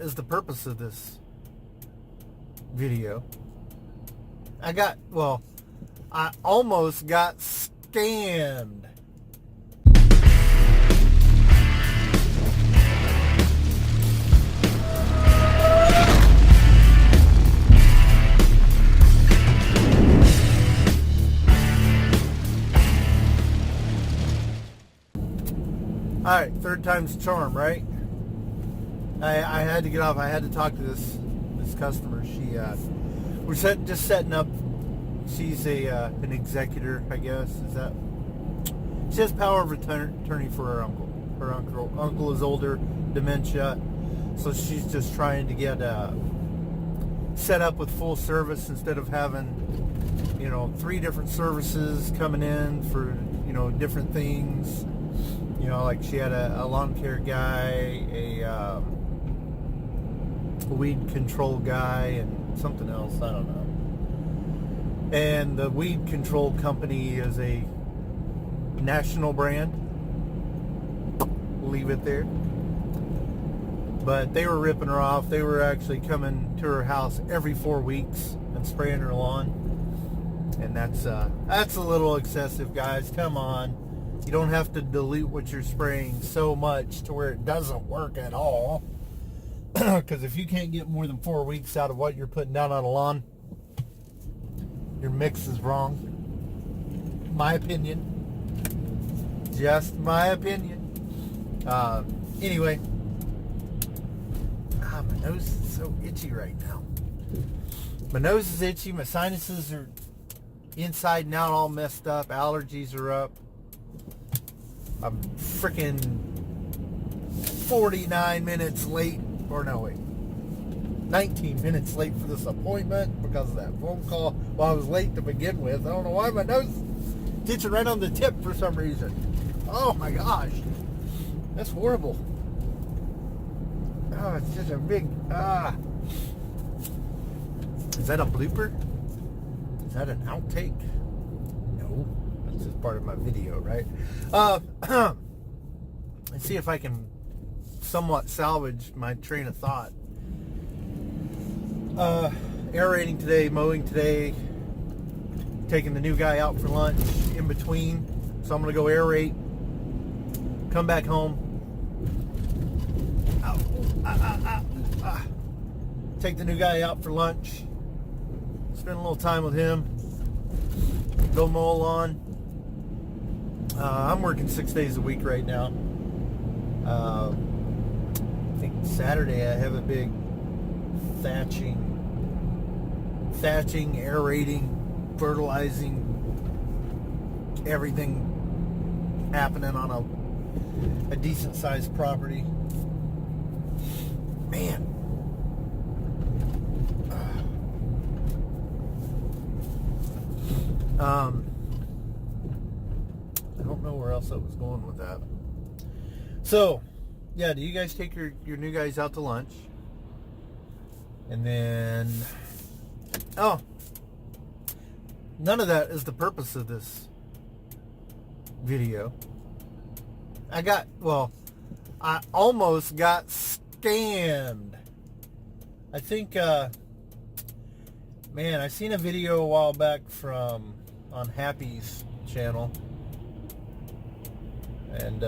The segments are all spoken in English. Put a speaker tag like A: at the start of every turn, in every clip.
A: is the purpose of this video. I almost got scammed. Alright, third time's the charm, right? I had to get off. I had to talk to this customer. We're just setting up. She's an executor, I guess. She has power of attorney for her uncle. Her uncle is older, dementia, so she's just trying to get set up with full service instead of having 3 different services coming in for different things. Like she had a lawn care guy, a weed control guy, and something else, I don't know. And the weed control company is a national brand. We'll leave it there. But they were ripping her off. They were actually coming to her house every 4 weeks and spraying her lawn. And that's a little excessive, guys. Come on. You don't have to dilute what you're spraying so much to where it doesn't work at all. Because if you can't get more than 4 weeks out of what you're putting down on a lawn, your mix is wrong. My opinion. Just my opinion. Anyway. My nose is so itchy right now. My nose is itchy. My sinuses are inside and out all messed up. Allergies are up. I'm freaking 49 minutes late. Or no, wait. 19 minutes late for this appointment because of that phone call. Well, I was late to begin with. I don't know why my nose is itching right on the tip for some reason. Oh my gosh. That's horrible. Oh, it's just a big... Is that a blooper? Is that an outtake? No. That's just part of my video, right? Let's see if I can somewhat salvage my train of thought. Aerating today, mowing today, taking the new guy out for lunch in between. So I'm going to go aerate, come back home, take the new guy out for lunch, spend a little time with him, go mow a lawn. I'm working 6 days a week right now. I think Saturday I have a big thatching, aerating, fertilizing, everything happening on a decent sized property. Man. I don't know where else I was going with that. So, yeah, do you guys take your new guys out to lunch? And then, none of that is the purpose of this video. I almost got scammed. I think, man, I seen a video a while back on Happy's channel. And,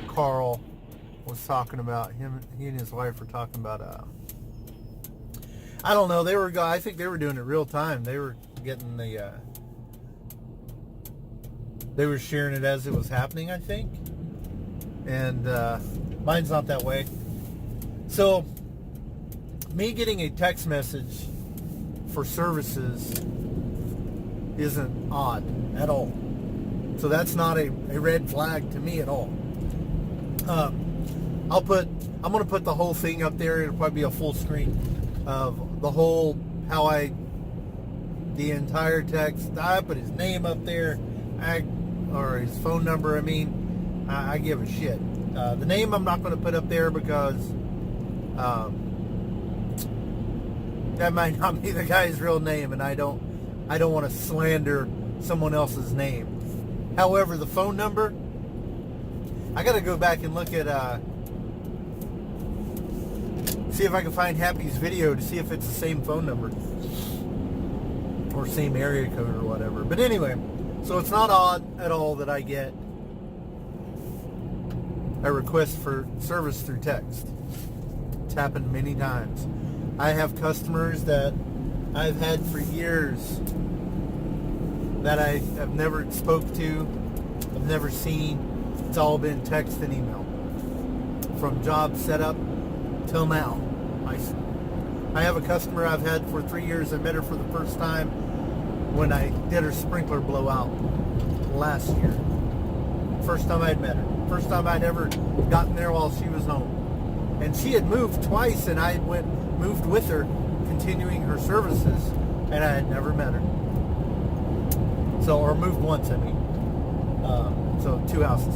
A: Carl was talking about he and his wife were talking about, I don't know, I think they were doing it real time. They were getting they were sharing it as it was happening, I think. And mine's not that way. So me getting a text message for services isn't odd at all. So that's not a red flag to me at all. I'm going to put the whole thing up there. It'll probably be a full screen of the whole, the entire text. I put his name up there, or his phone number. I give a shit. The name I'm not going to put up there because that might not be the guy's real name, and I don't want to slander someone else's name. However, the phone number, I got to go back and look at see if I can find Happy's video to see if it's the same phone number or same area code or whatever. But anyway, so it's not odd at all that I get a request for service through text. It's happened many times. I have customers that I've had for years that I have never spoke to, I've never seen. It's all been text and email. From job setup till now. I have a customer I've had for 3 years. I met her for the first time when I did her sprinkler blowout last year. First time I'd met her. First time I'd ever gotten there while she was home. And she had moved twice, and I moved with her, continuing her services, and I had never met her. So, or moved once, I mean. So 2 houses.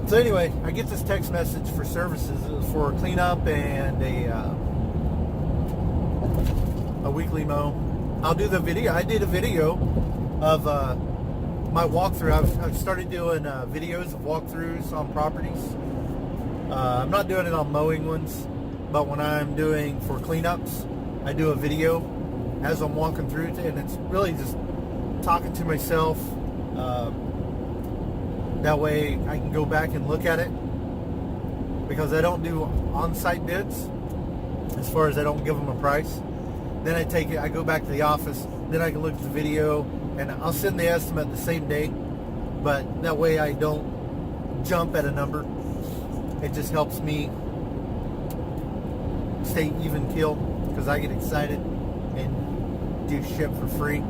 A: So anyway, I get this text message for services for a cleanup and a weekly mow. I'll do the video. I did a video of my walkthrough. I've started doing videos of walkthroughs on properties. I'm not doing it on mowing ones, but when I'm doing for cleanups, I do a video as I'm walking through it, and it's really just talking to myself. That way I can go back and look at it, because I don't do on-site bids, as far as I don't give them a price. Then I take it, I go back to the office, then I can look at the video, and I'll send the estimate the same day, but that way I don't jump at a number. It just helps me stay even keel, because I get excited and do shit for free. I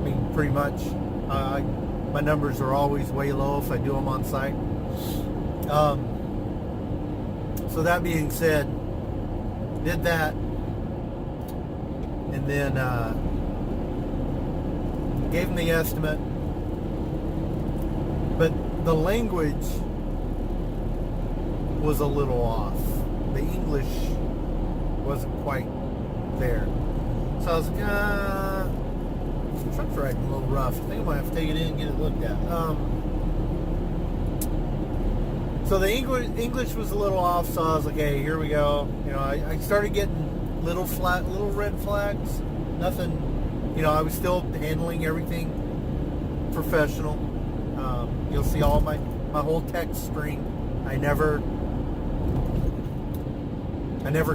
A: mean, pretty much. My numbers are always way low if I do them on site. So that being said, did that, and then gave them the estimate, but the language was a little off. The English wasn't quite there. So I was like, the truck's riding a little rough. I think I might have to take it in and get it looked at. So the English was a little off, so I was like, hey, here we go. You know, I started getting little red flags. Nothing, you know, I was still handling everything professional. You'll see all my whole text string. I never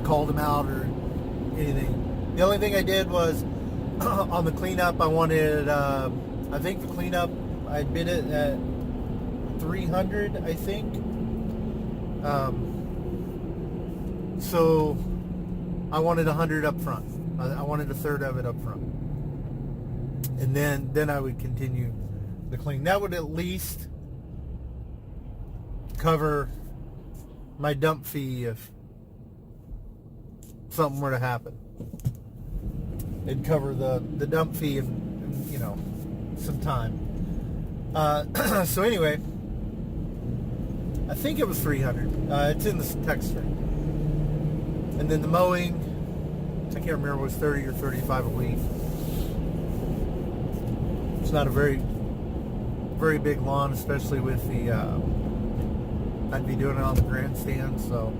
A: called him out or anything. The only thing I did was on the cleanup, I wanted, I think the cleanup, I bid it at $300, I think. So I wanted $100 up front. I wanted a third of it up front. And then I would continue the clean. That would at least cover my dump fee if something were to happen. It'd cover the dump fee and you know, some time. So anyway, I think it was $300. It's in the text string. And then the mowing, I can't remember, it was $30 or $35 a week. It's not a very big lawn, especially with the I'd be doing it on the grandstand, so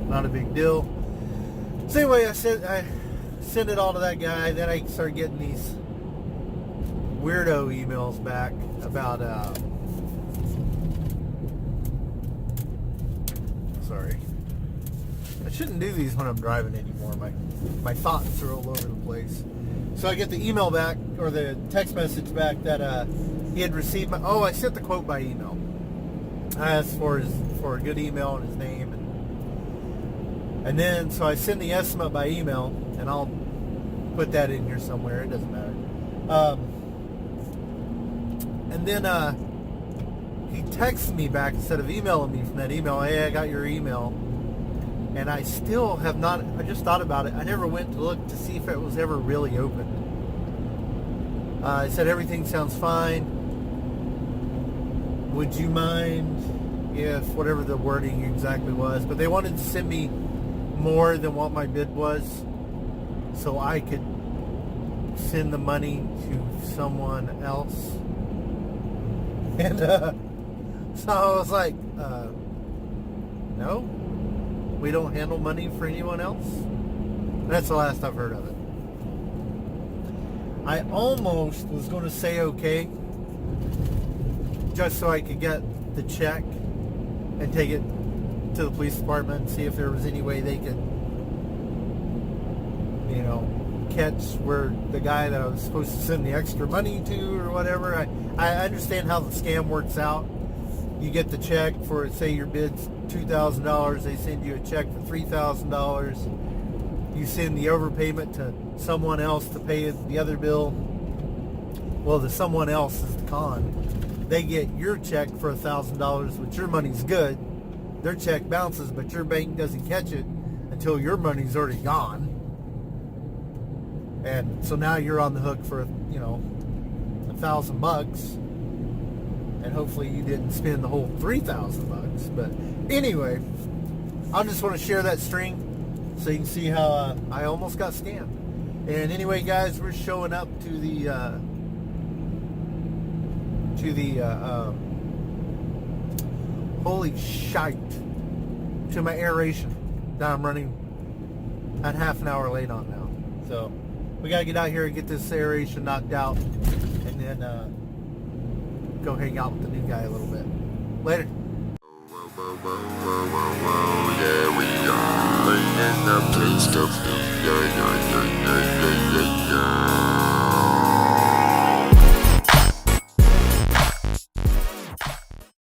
A: not a big deal. So anyway, I sent it all to that guy. Then I started getting these weirdo emails back about sorry, I shouldn't do these when I'm driving anymore. My thoughts are all over the place. So I get the email back, or the text message back, that he had received my, I sent the quote by email. I asked for a good email and his name, and then so I send the estimate by email, and I'll put that in here somewhere. It doesn't matter. And then he texted me back instead of emailing me from that email. Hey, I got your email, and I still have not. I just thought about it. I never went to look to see if it was ever really opened. I said everything sounds fine. Would you mind if whatever the wording exactly was, but they wanted to send me more than what my bid was, so I could send the money to someone else. And so I was like, No, we don't handle money for anyone else. That's the last I've heard of it. I almost was going to say okay, just so I could get the check and take it to the police department and see if there was any way they could, catch where the guy that I was supposed to send the extra money to or whatever. I understand how the scam works out. You get the check for, say your bid's $2,000, they send you a check for $3,000. You send the overpayment to someone else to pay the other bill. Well, the someone else is the con. They get your check for $1,000, which your money's good. Their check bounces, but your bank doesn't catch it until your money's already gone. And so now you're on the hook for, $1,000, and hopefully you didn't spend the whole $3,000. But anyway, I just want to share that string so you can see how I almost got scammed. And anyway, guys, we're showing up to the holy shite, to my aeration that I'm running at half an hour late on now. So we got to get out here and get this aeration knocked out, and then go hang out with the new guy a little bit. Later.
B: Yeah, we are in the place to be. Yeah.